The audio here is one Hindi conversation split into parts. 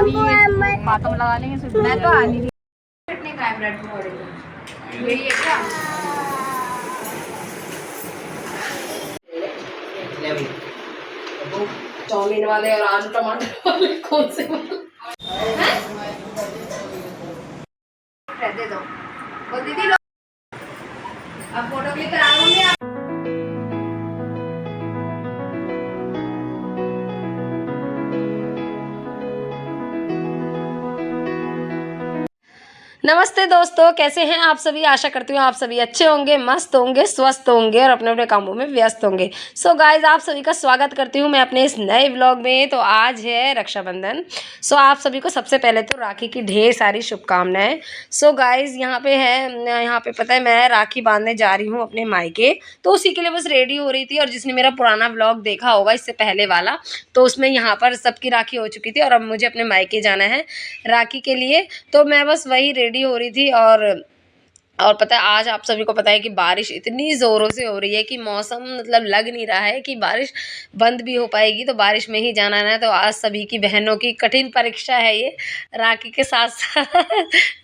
हाथों में लगा लेंगे। मैं तो आ नहीं रही ब्रेड पकौड़े यही है क्या? चाउमीन वाले और आलू टमाटर वाले कौन से दे दो वो दीदी लो अब फोटो क्लिक कराऊंगी। नमस्ते दोस्तों, कैसे हैं आप सभी। आशा करती हूँ आप सभी अच्छे होंगे, मस्त होंगे, स्वस्थ होंगे और अपने अपने कामों में व्यस्त होंगे। सो गाइज, आप सभी का स्वागत करती हूँ मैं अपने इस नए व्लॉग में। तो आज है रक्षाबंधन। सो आप सभी को सबसे पहले तो राखी की ढेर सारी शुभकामनाएं। सो गाइज, यहाँ पे पता है मैं राखी बांधने जा रही हूँ अपने मायके। तो उसी के लिए बस रेडी हो रही थी। और जिसने मेरा पुराना व्लॉग देखा होगा इससे पहले वाला, तो उसमें यहाँ पर सबकी राखी हो चुकी थी और अब मुझे अपने मायके जाना है राखी के लिए। तो मैं बस वही रेडी हो रही थी। और पता है आज आप सभी को पता है कि बारिश इतनी ज़ोरों से हो रही है कि मौसम मतलब लग नहीं रहा है कि बारिश बंद भी हो पाएगी। तो बारिश में ही जाना है। तो आज सभी की बहनों की कठिन परीक्षा है ये राखी के साथ साथ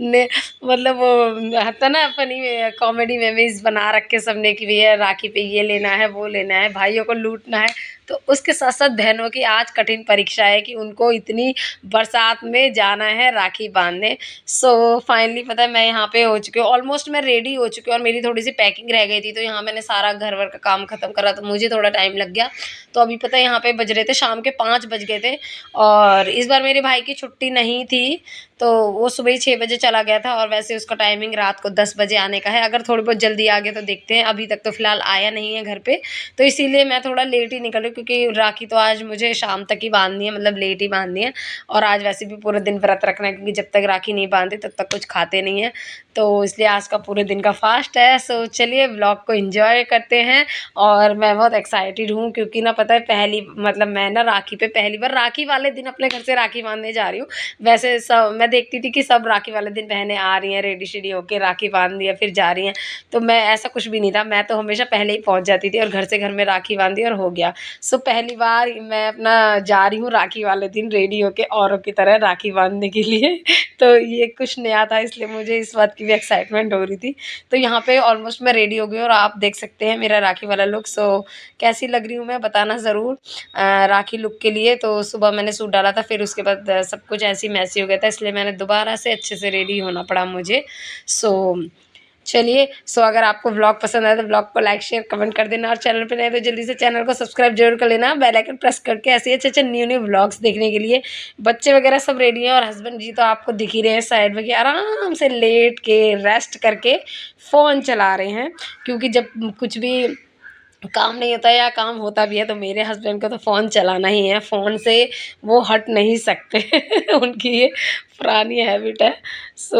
ने मतलब वो आता ना फनी में कॉमेडी में भी बना रखे सबने कि भैया राखी पे ये लेना है वो लेना है, भाइयों को लूटना है। तो उसके साथ साथ बहनों की आज कठिन परीक्षा है कि उनको इतनी बरसात में जाना है राखी बांधने। सो फाइनली पता है मैं यहाँ पे हो चुकी हूँ, ऑलमोस्ट मैं रेडी हो चुकी हूँ और मेरी थोड़ी सी पैकिंग रह गई थी। तो यहाँ मैंने सारा घर वर का काम ख़त्म करा तो मुझे थोड़ा टाइम लग गया। तो अभी पता है यहाँ पे बज रहे थे शाम के 5 बज गए थे। और इस बार मेरे भाई की छुट्टी नहीं थी तो वो सुबह ही 6 बजे चला गया था। और वैसे उसका टाइमिंग रात को 10 बजे आने का है। अगर थोड़ी बहुत जल्दी आ गए तो देखते हैं। अभी तक तो फ़िलहाल आया नहीं है घर पे, तो इसीलिए मैं थोड़ा लेट ही निकली क्योंकि राखी तो आज मुझे शाम तक ही बांधनी है, मतलब लेट ही बांधनी है। और आज वैसे भी पूरे दिन व्रत रखना है क्योंकि जब तक राखी नहीं बांधते तब तक कुछ खाते नहीं है। तो इसलिए आज का पूरे दिन का फास्ट है। सो चलिए व्लॉग को एंजॉय करते हैं। और मैं बहुत एक्साइटेड हूँ क्योंकि ना पता है मैं ना राखी पे पहली बार राखी वाले दिन अपने घर से राखी बांधने जा रही हूँ। वैसे सब मैं देखती थी कि सब राखी वाले दिन बहनें आ रही हैं रेडी शेडी होकर राखी बांध दिया फिर जा रही हैं। तो मैं ऐसा कुछ भी नहीं था, मैं तो हमेशा पहले ही पहुँच जाती थी और घर से घर में राखी बांध दी और हो गया। सो पहली बार मैं अपना जा रही हूँ राखी वाले दिन रेडी होके औरों की तरह राखी बांधने के लिए। तो ये कुछ नया था इसलिए मुझे इस बात की भी एक्साइटमेंट हो रही थी। तो यहाँ पे ऑलमोस्ट मैं रेडी हो गई और आप देख सकते हैं मेरा राखी वाला लुक। सो कैसी लग रही हूँ मैं बताना ज़रूर राखी लुक के लिए। तो सुबह मैंने सूट डाला था, फिर उसके बाद सब कुछ ऐसी मैसी हो गया था इसलिए मैंने दोबारा से अच्छे से रेडी होना पड़ा मुझे। चलिए अगर आपको व्लॉग पसंद आए तो व्लॉग को लाइक शेयर कमेंट कर देना और चैनल पे नए तो जल्दी से चैनल को सब्सक्राइब जरूर कर लेना, बेल आइकन प्रेस करके ऐसे अच्छे न्यू व्लॉग्स देखने के लिए। बच्चे वगैरह सब रेडी हैं और हस्बैंड जी तो आपको दिख ही रहे हैं साइड में कि आराम से लेट के रेस्ट करके फ़ोन चला रहे हैं। क्योंकि जब कुछ भी काम नहीं होता या काम होता भी है तो मेरे हस्बैंड को तो फ़ोन चलाना ही है, फ़ोन से वो हट नहीं सकते उनकी ये पुरानी हैबिट है।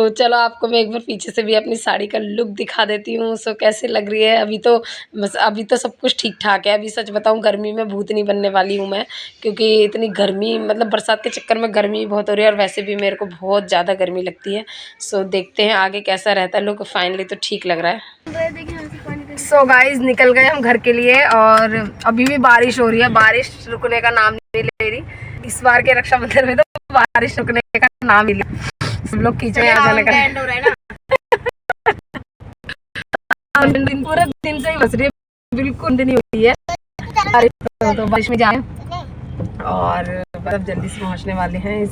चलो आपको मैं एक बार पीछे से भी अपनी साड़ी का लुक दिखा देती हूँ। कैसे लग रही है। अभी तो सब कुछ ठीक ठाक है। अभी सच बताऊँ गर्मी में भूतनी बनने वाली हूँ मैं, क्योंकि इतनी गर्मी मतलब बरसात के चक्कर में गर्मी बहुत हो रही है और वैसे भी मेरे को बहुत ज़्यादा गर्मी लगती है। देखते हैं आगे कैसा रहता है लुक। फाइनली तो ठीक लग रहा है। गाइज निकल गए हम घर के लिए और अभी भी बारिश हो रही है, बारिश रुकने का नाम नहीं ले रही। इस बार के रक्षाबंधन में तो बारिश रुकने का नाम ही नहीं। सब लोग कीचड़ आ जाने का हो रहा है ना। पूरा दिन से ही बस रही है, बिल्कुल नहीं हुई है बारिश। तो बारिश में जाए और मतलब जल्दी से पहुंचने वाले हैं।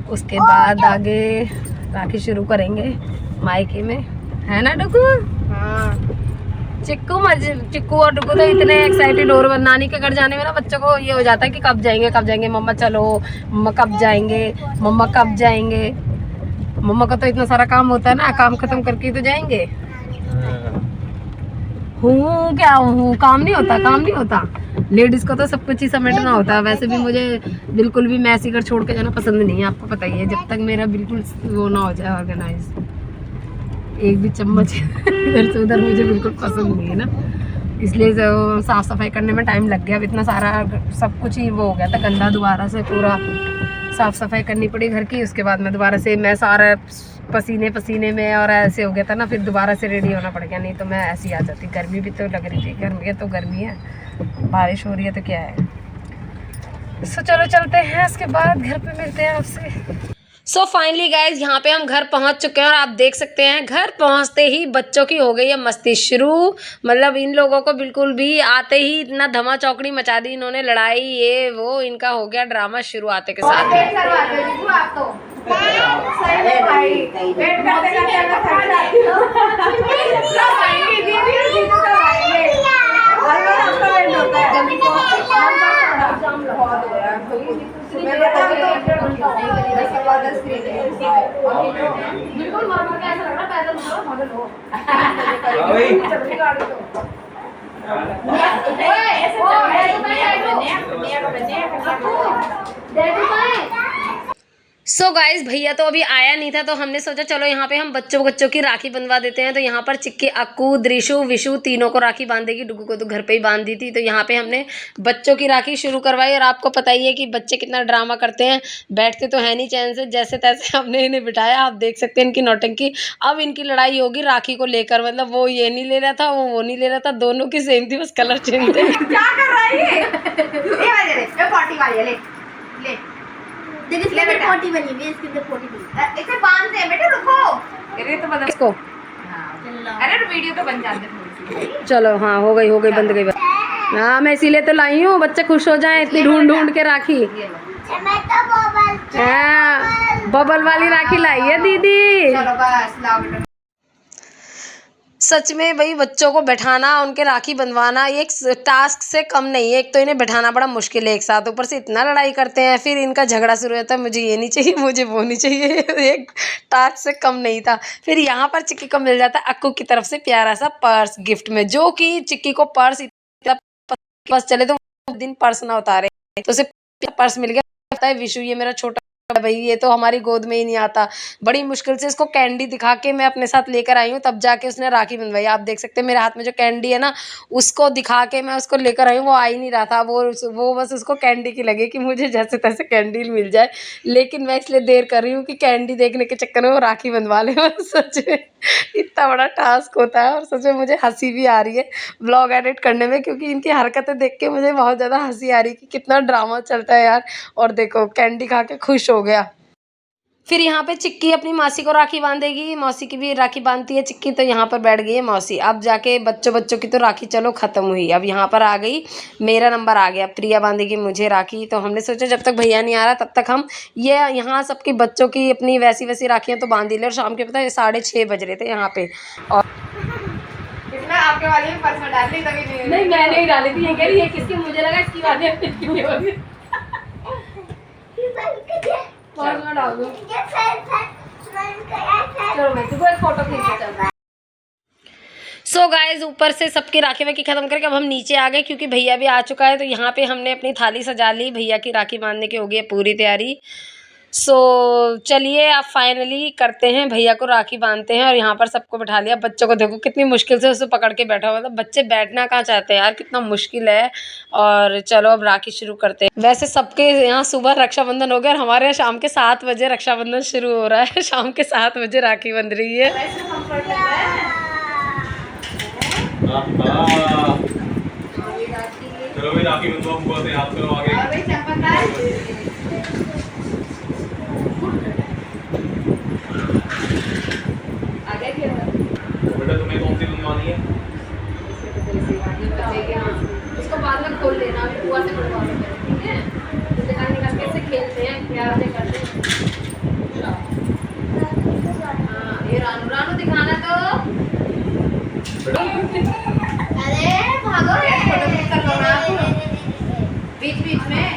उसके बाद आगे राखी शुरू करेंगे मायके में, है ना डुकू? हाँ चिक्कू और डुकू तो इतने एक्साइटेड हो रहे। नानी के घर जाने में ना बच्चों को ये हो जाता है कि कब जाएंगे मम्मा, चलो मम्मा कब जाएंगे, मम्मा कब जाएंगे। मम्मा का तो इतना सारा काम होता है ना, काम खत्म करके तो जाएंगे। काम नहीं होता लेडीज को तो सब कुछ ही समेटना होता है। वैसे भी मुझे बिल्कुल भी मैसी घर छोड़ के जाना पसंद नहीं है, आपको पता ही है। जब तक मेरा बिल्कुल वो ना हो जाए ऑर्गेनाइज, एक भी चम्मच इधर से उधर मुझे बिल्कुल पसंद नहीं है ना। इसलिए साफ़ सफाई करने में टाइम लग गया। अब इतना सारा सब कुछ ही वो हो गया था गंदा, दोबारा से पूरा साफ़ सफाई करनी पड़ी घर की। उसके बाद में दोबारा से मैं सारा पसीने में और ऐसे हो गया था ना, फिर दोबारा से रेडी होना पड़ गया। नहीं तो मैं ऐसे ही आ जाती। गर्मी भी तो लग रही थी, गर्मी है तो गर्मी है, बारिश हो रही है तो क्या है। सो चलो चलते हैं, उसके बाद घर पे मिलते हैं आपसे। सो फाइनली गाइज यहाँ पे हम घर पहुँच चुके हैं और आप देख सकते हैं घर पहुँचते ही बच्चों की हो गई है मस्ती शुरू। मतलब इन लोगों को बिल्कुल भी आते ही इतना धमा चौकड़ी मचा दी इन्होंने, लड़ाई ये वो, इनका हो गया ड्रामा शुरू आते के साथ। बिल्कुल मामा का ऐसा लग रहा पैदल मॉडल हो। सो गाइज भैया तो अभी आया नहीं था, तो हमने सोचा चलो यहाँ पे हम बच्चों की राखी बंधवा देते हैं। तो यहाँ पर चिक्की, अक्कू, दृशु, विशु तीनों को राखी बांधेगी। डुगू को तो घर पे ही बांध दी थी। तो यहाँ पे हमने बच्चों की राखी शुरू करवाई। और आपको पता ही है कि बच्चे कितना ड्रामा करते हैं, बैठते तो है नहीं चैन से, जैसे तैसे हमने इन्हें बिठाया। आप देख सकते हैं इनकी नौटंकी। अब इनकी लड़ाई होगी राखी को लेकर, मतलब वो ये नहीं ले रहा था, वो नहीं ले रहा था, दोनों की सेम थी, बस कलर चेंज थे। क्या कर रहा है ये पार्टी वाली ले ले इसके अंदर पोटी बनी हुई है, इसके अंदर पोटी बनी। इसे बांध दे बेटा, रुको। अरे तो बता इसको, अरे वीडियो तो बन जाते थोड़ी। चलो हाँ हो गई बंद गई। हाँ मैं इसीलिए तो लाई हूँ, बच्चे खुश हो जाएं इतनी ढूंढ ढूंढ के राखी। हाँ बबल वाली राखी लाई है दीदी। चलो बस लाओ बेटा। सच में भाई बच्चों को बैठाना, उनके राखी बंधवाना ये एक टास्क से कम नहीं है। एक तो इन्हें बैठाना बड़ा मुश्किल है एक साथ, ऊपर से इतना लड़ाई करते हैं, फिर इनका झगड़ा शुरू होता है, मुझे ये नहीं चाहिए, मुझे वो नहीं चाहिए। एक टास्क से कम नहीं था। फिर यहाँ पर चिक्की को मिल जाता है अक्कू की तरफ से प्यारा सा पर्स गिफ्ट में, जो कि चिक्की को पर्स इतना पसंद चले तो दिन पर्स ना उतारे, तो उसे पर्स मिल गया। विशु ये मेरा छोटा भाई, ये तो हमारी गोद में ही नहीं आता। बड़ी मुश्किल से इसको कैंडी दिखा के मैं अपने साथ लेकर आई हूँ, तब जाके उसने राखी बंधवाई। आप देख सकते हैं मेरे हाथ में जो कैंडी है ना, उसको दिखा के मैं उसको लेकर आई हूँ। वो आ ही नहीं रहा था, वो बस उसको कैंडी की लगी कि मुझे जैसे तैसे कैंडी मिल जाए। लेकिन मैं इसलिए देर कर रही हूँ कि कैंडी देखने के चक्कर में वो राखी बंधवा ले। सच में इतना बड़ा टास्क होता है, और सच में मुझे हंसी भी आ रही है व्लॉग एडिट करने में, क्योंकि इनकी हरकतें देख के मुझे बहुत ज़्यादा हंसी आ रही है कि कितना ड्रामा चलता है यार। और देखो कैंडी खा के खुश हो गया। फिर यहाँ पे चिक्की अपनी मौसी को राखी बांधेगी, मौसी की भी राखी बांधती है चिक्की। तो यहाँ पर बैठ गई है मौसी। अब जाके बच्चों की तो राखी चलो ख़त्म हुई, अब यहाँ पर आ गई, मेरा नंबर आ गया, प्रिया बांधेगी मुझे राखी। तो हमने सोचा जब तक भैया नहीं आ रहा तब तक हम ये यहाँ सबकी बच्चों की अपनी वैसी वैसी राखियाँ तो बांध ही ले। और शाम के पता है 6:30 बज रहे थे यहाँ पे। और आपके वाली में पर्स में डाल दी तभी नहीं मैं नहीं डाली थी, ये कह रही है किसकी, मुझे लगा इसकी बात है। डाल दो, चलो मैं तुमको एक फोटो खींच के चल। सो गाइज ऊपर से सबकी राखी वाखी खत्म करके अब हम नीचे आ गए, क्योंकि भैया भी आ चुका है। तो यहाँ पे हमने अपनी थाली सजा ली, भैया की राखी बांधने की हो गई है पूरी तैयारी। सो चलिए आप फाइनली करते हैं, भैया को राखी बांधते हैं। और यहाँ पर सबको बैठा लिया। बच्चों को देखो कितनी मुश्किल से उसे पकड़ के बैठा हुआ था। बच्चे बैठना कहाँ चाहते हैं यार, कितना मुश्किल है। और चलो अब राखी शुरू करते हैं। वैसे सबके यहाँ सुबह रक्षाबंधन हो गया, और हमारे यहाँ शाम के 7 बजे रक्षाबंधन शुरू हो रहा है। शाम के 7 बजे राखी बंध रही है। चलो भाई राखी बंधवा बुआ से हाथ करो आगे। बेटा तुम्हें कौन सी बनवानी है? उसको बाद में खोल देना, बुआ से बनवा लो, ठीक है? तो दिखाने का कैसे खेलते हैं, प्यार से करते हैं। हाँ ये रानू रानू दिखाना तो। अरे भागो, फोटो क्लिक कर लो ना बीच बीच में।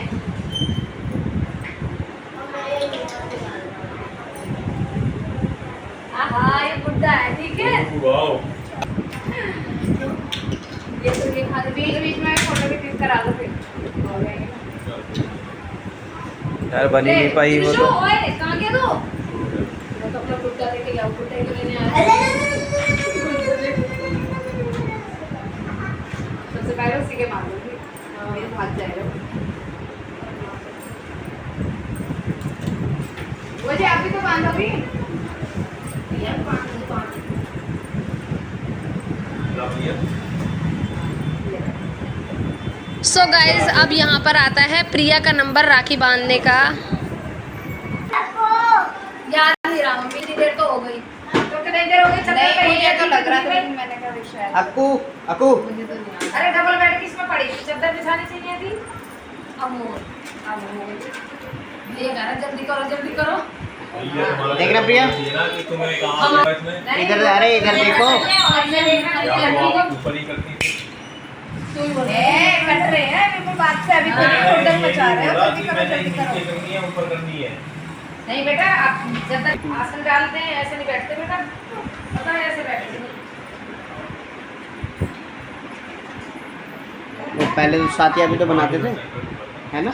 हाँ ये बुड्ढा है, ठीक है? वाओ ये तो ये खा बीच बीच में फोटो भी क्लिक करा लो फिर। यार बनी नहीं पाई वो तो। ओए कहाँ गया तू? मैं तो अपना बुड्ढा लेके गया, बुड्ढे को लेने आया। सबसे पहले उसी के मारूंगी, मेरे भाग जाएगा। वो जी आप भी तो बांधोगी यार, बांध सो गाइज अब यहाँ पर आता है प्रिया का नंबर राखी बांधने का। याद नहीं रहा मम्मी, इतनी देर तो हो गई। तो कितनी देर हो गई? नहीं मुझे तो लग रहा था, लेकिन मैंने कहा शायद अक्कू अक्कू मुझे तो नहीं आ रहा। अरे डबल बेड किसमें पड़ी थी? चादर बिछानी चाहिए थी। अब ये कह रहा जल्दी करो जल्दी करो। देख रहा प्रिया? ये ना कि तुम्हें कहाँ से इसमें इधर, अरे इधर देखो। या तो आप ऊपर ही करती थी। कट रहे हैं बिल्कुल बात से, अभी तो उधर मचा रहे हो। जल्दी करो मैंने जल्दी नीचे करो। करनी है ऊपर करनी है। नहीं बेटा, आप जब तक आसन डालते हैं ऐसे नहीं बैठते बेटा, पता है ऐसे बैठते नहीं। वो पहले तो साथिया भी तो बनाते थे, है ना?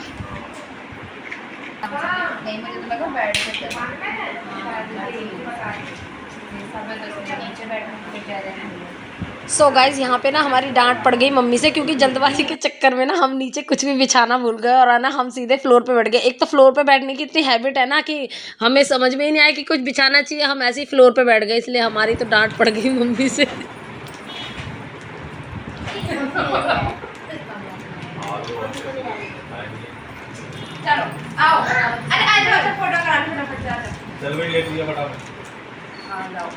नहीं मुझे तो लगा बैठ के नीचे बैठने के कह रहे हैं। सो गाइज यहाँ पे ना हमारी डांट पड़ गई मम्मी से, क्योंकि जल्दबाजी के चक्कर में ना हम नीचे कुछ भी बिछाना भूल गए और ना हम सीधे फ्लोर पे बैठ गए। एक तो फ्लोर पे बैठने की इतनी हैबिट है ना कि हमें समझ में ही नहीं आया कि कुछ बिछाना चाहिए, हम ऐसे ही फ्लोर पे बैठ गए, इसलिए हमारी तो डांट पड़ गई मम्मी से। चलो आओ, अरे आ जाओ फोटो करा लो फटाफट से। चल भाई ले लिया फटाफट। हाँ लाओ।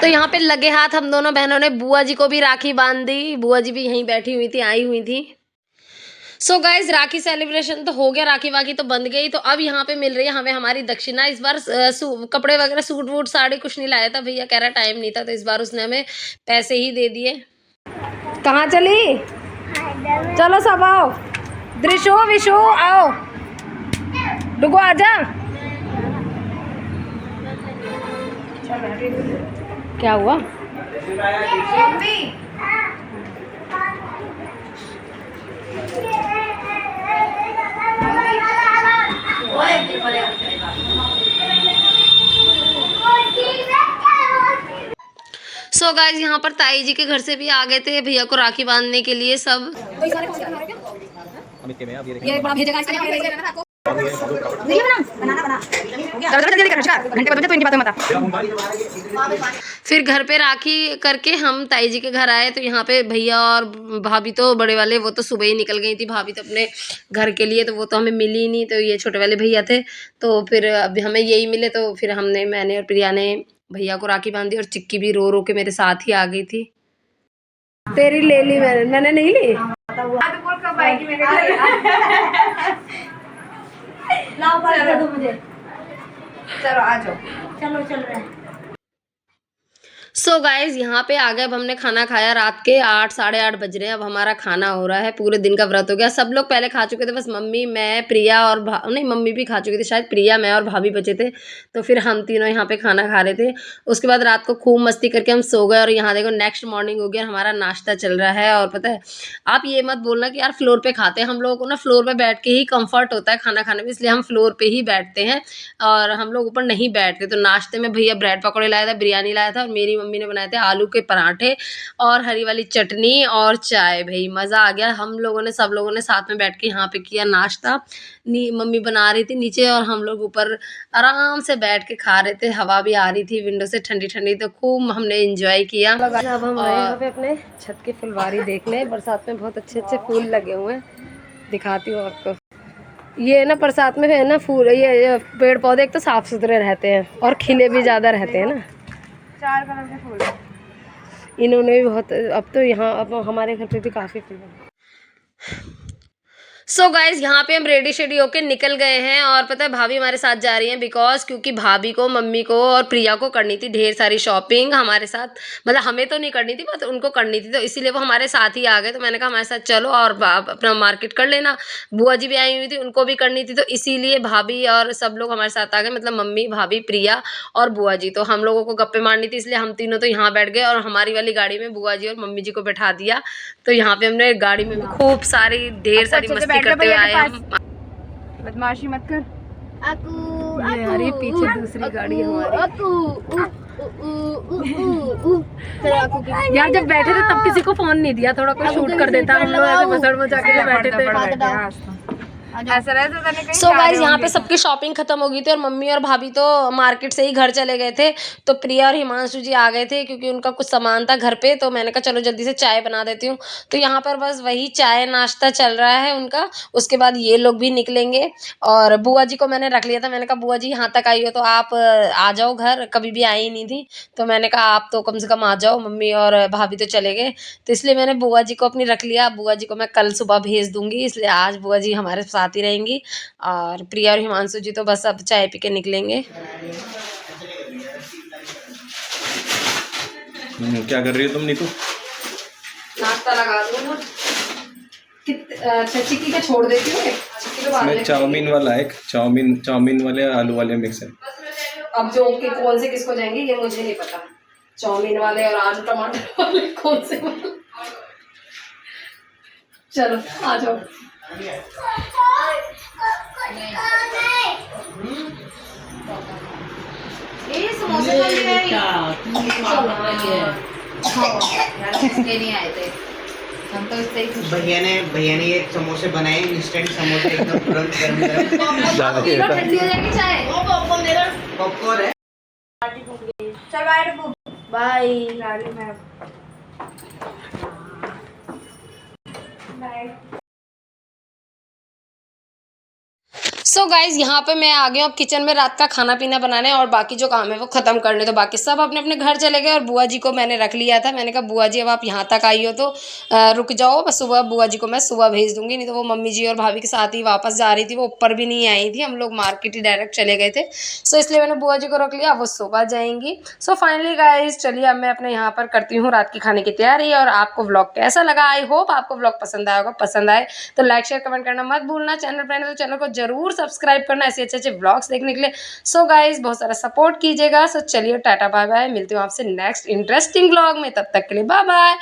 तो यहाँ पे लगे हाथ हम दोनों बहनों ने बुआ जी को भी राखी बांध दी। बुआ जी भी यहीं बैठी हुई थी, आई हुई थी। सो गाइज राखी सेलिब्रेशन तो हो गया, राखी वाखी तो बंध गई। तो अब यहाँ पे मिल रही है हमें हमारी दक्षिणा। इस बार कपड़े वगैरह सूट वूट साड़ी कुछ नहीं लाया था, भैया कह रहा टाइम नहीं था, तो इस बार उसने हमें पैसे ही दे दिए। कहाँ चली? चलो सब आओ, दृशो विशु आओ, डुगो आजा। क्या हुआ? मम्मी सो गाइज यहाँ पर ताई जी के घर से भी आ गए थे भैया को राखी बांधने के लिए सब। ये बड़ा भेजेगा इसके लिए फिर घर पे राखी करके हम ताई जी के घर आए। तो यहाँ पे भैया और भाभी तो बड़े वाले वो तो सुबह ही निकल गई थी, भाभी तो अपने घर के लिए, तो वो तो हमें मिली ही नहीं। तो ये छोटे वाले भैया थे, तो फिर अब हमें यही मिले। तो फिर मैंने और प्रिया ने भैया को राखी बांधी और चिक्की भी रो रो के मेरे साथ ही आ गई थी। तेरी ले ली मैंने नहीं ली। लाओ दे दो मुझे। चलो आ जाओ, चलो चल रहे हैं। सो गाइज यहाँ पे आ गए। अब हमने खाना खाया, रात के 8 साढ़े 8 बज रहे हैं। अब हमारा खाना हो रहा है, पूरे दिन का व्रत हो गया। सब लोग पहले खा चुके थे, बस मम्मी मैं प्रिया और नहीं मम्मी भी खा चुकी थी शायद, प्रिया मैं और भाभी बचे थे। तो फिर हम तीनों यहाँ पे खाना खा रहे थे। उसके बाद रात को खूब मस्ती करके हम सो गए। और यहाँ देखो नेक्स्ट मॉर्निंग हो गया, हमारा नाश्ता चल रहा है। और पता है आप ये मत बोलना कि यार फ्लोर पे खाते हैं, हम लोगों को ना फ्लोर पे बैठ के ही कंफर्ट होता है खाना खाने में, इसलिए हम फ्लोर पे ही बैठते हैं और हम लोग ऊपर नहीं बैठते। तो नाश्ते में भैया ब्रेड पकौड़े लाया था, बिरयानी लाया था, और मेरी मम्मी ने बनाए थे आलू के पराठे और हरी वाली चटनी और चाय। भाई मज़ा आ गया। हम लोगों ने सब लोगों ने साथ में बैठ के यहाँ पे किया नाश्ता। मम्मी बना रही थी नीचे और हम लोग ऊपर आराम से बैठ के खा रहे थे। हवा भी आ रही थी विंडो से ठंडी ठंडी, तो खूब हमने एंजॉय किया। अब हम आए यहाँ पे अपने छत की फुलवारी देखने। बरसात में बहुत अच्छे अच्छे फूल लगे हुए हैं, दिखाती हूँ आपको। ये ना बरसात में है ना फूल, ये पेड़ पौधे एक तो साफ सुथरे रहते हैं और खिले भी ज़्यादा रहते हैं ना। 4 कलर के फूल इन्होंने भी बहुत, अब तो यहाँ अब हमारे घर पे भी काफ़ी फूल हैं। सो गाइज यहाँ पे हम रेडी शेडी होके निकल गए हैं। और पता है भाभी हमारे साथ जा रही हैं बिकॉज क्योंकि भाभी को मम्मी को और प्रिया को करनी थी ढेर सारी शॉपिंग हमारे साथ। मतलब हमें तो नहीं करनी थी, बस उनको करनी थी, तो इसीलिए वो हमारे साथ ही आ गए। तो मैंने कहा हमारे साथ चलो और अपना मार्केट कर लेना। बुआ जी भी आई हुई थी, उनको भी करनी थी, तो इसीलिए भाभी और सब लोग हमारे साथ आ गए। मतलब मम्मी भाभी प्रिया और बुआ जी। तो हम लोगों को गप्पे मारनी थी, इसलिए हम तीनों तो यहाँ बैठ गए और हमारी वाली गाड़ी में बुआ जी और मम्मी जी को बैठा दिया। तो यहाँ पे हमने गाड़ी में भी खूब सारी ढेर सारी मस्ती करते हुए आए हम। बदमाशी मत कर। ये आ रही पीछे दूसरी गाड़ी हमारी। यार जब बैठे थे तब किसी को फोन नहीं दिया, थोड़ा कोई शूट कर देता। हम लोग ऐसे मसड़ मचा के बैठे थे। ऐसा रहे तो तने कहीं सो जा रहे गाइज यहाँ होंगे। पे सबकी शॉपिंग खत्म हो गई थी और मम्मी और भाभी तो मार्केट से ही घर चले गए थे। तो प्रिया और हिमांशु जी आ गए थे क्योंकि उनका कुछ सामान था घर पे, तो मैंने कहा चलो जल्दी से चाय बना देती हूँ। तो यहाँ पर बस वही चाय नाश्ता चल रहा है उनका। उसके बाद ये लोग भी निकलेंगे और बुआ जी को मैंने रख लिया था। मैंने कहा बुआ जी यहाँ तक आई हो तो आप आ जाओ घर, कभी भी आई नहीं थी। तो मैंने कहा आप तो कम से कम आ जाओ, मम्मी और भाभी तो चले गए। तो इसलिए मैंने बुआ जी को अपनी रख लिया। बुआ जी को मैं कल सुबह भेज दूंगी, इसलिए आज बुआ जी हमारे साथ ही रहेंगी। और प्रिया और हिमांशु जी तो बस अब चाय पी के निकलेंगे। क्या कर रही हो तुम नीतू? नाश्ता लगा दूँ अच्छा चिक्की का छोड़ देती हूँ, चिक्की तो बाद इसमें में चाउमीन वाला एक चाउमीन वाले आलू वाले मिक्स है। अब जो के कौन से किसको जाएंगे ये मुझे नहीं पता। चाउमीन वाले और आलू टमाटर वाले कौन से वाले। चलो आ जाओ। ये समोसे तो ले आई। यार इसके नहीं आए थे, हम तो इससे ही खुश थे। भैया ने ये समोसे बनाए, इंस्टेंट समोसे एकदम तुरंत गर्म तीनों ठंडी हो जाएगी चाय। पॉपकॉर्न है। चल बाय डब्बू। बाय गाड़ी में। बाय। सो गाइज यहाँ पे मैं आ गया हूँ किचन में रात का खाना पीना बनाने और बाकी जो काम है वो खत्म करने। तो बाकी सब अपने अपने घर चले गए और बुआ जी को मैंने रख लिया था। मैंने कहा बुआ जी अब आप यहाँ तक आई हो तो रुक जाओ, बस सुबह बुआ जी को मैं सुबह भेज दूंगी। नहीं तो वो मम्मी जी और भाभी के साथ ही वापस जा रही थी, वो ऊपर भी नहीं आई थी, हम लोग मार्केट ही डायरेक्ट चले गए थे। सो इसलिए मैंने बुआ जी को रख लिया, वो सुबह जाएंगी। सो फाइनली गाइज चलिए अब मैं अपने यहाँ पर करती हूँ रात की खाने की तैयारी। और आपको व्लॉग कैसा लगा, आई होप आपको व्लॉग पसंद आया होगा। पसंद आए तो लाइक शेयर कमेंट करना मत भूलना। चैनल पर तो चैनल को जरूर सब्सक्राइब करना ऐसे अच्छे अच्छे व्लॉग्स देखने के लिए। सो गाइज बहुत सारा सपोर्ट कीजिएगा। सो चलिए टाटा बाय बाय, मिलती हूँ आपसे नेक्स्ट इंटरेस्टिंग व्लॉग में। तब तक के लिए बाय बाय।